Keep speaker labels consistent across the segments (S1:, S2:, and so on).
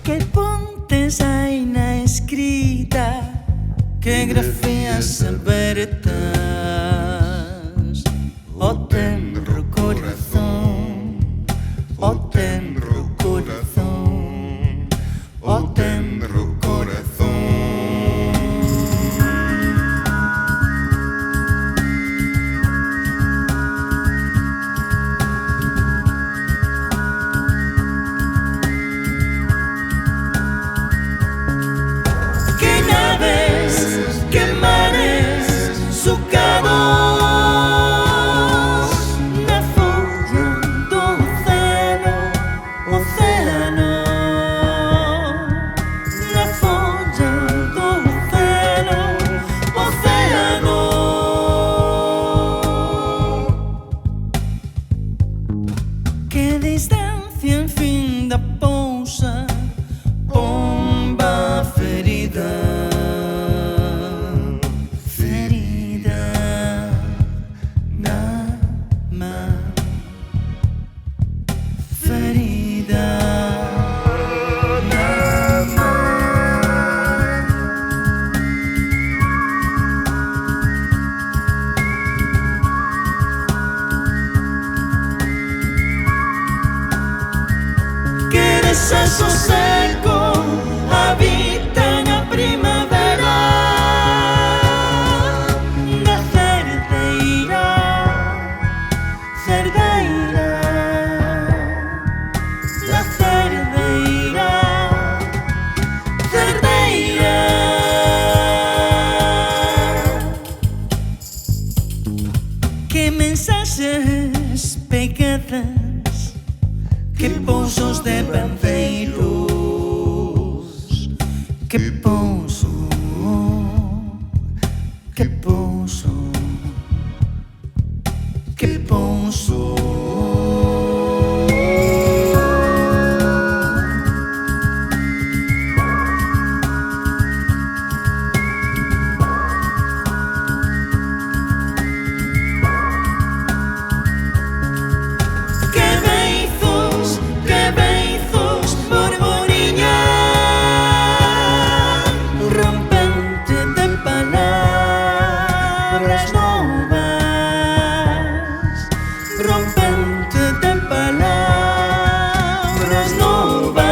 S1: Que pontes hai na escrita, que grafías abertas, o tenro corazón, o tenro corazón, o tenro corazón. Que naves, que mares, sucados na folla do océano, océano, na folla do océano, océano. Que distancia en fin da pousa, pomba ferida, ferida na man, ferida na man. Que desasosiego habitan a primavera na cerdeira, cerdeira, na cerdeira, cerdeira. Que mensaxes pegadas, que pousos de bandeiros, que pouso, que pouso, que pouso. Que beizos, borboriña, rompente de palabras novas, rompente de palabras novas.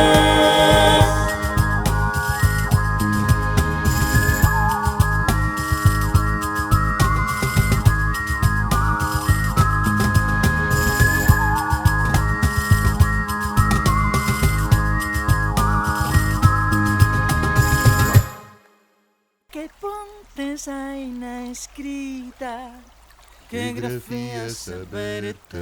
S1: Que pontes hai na escrita, que grafías abertas.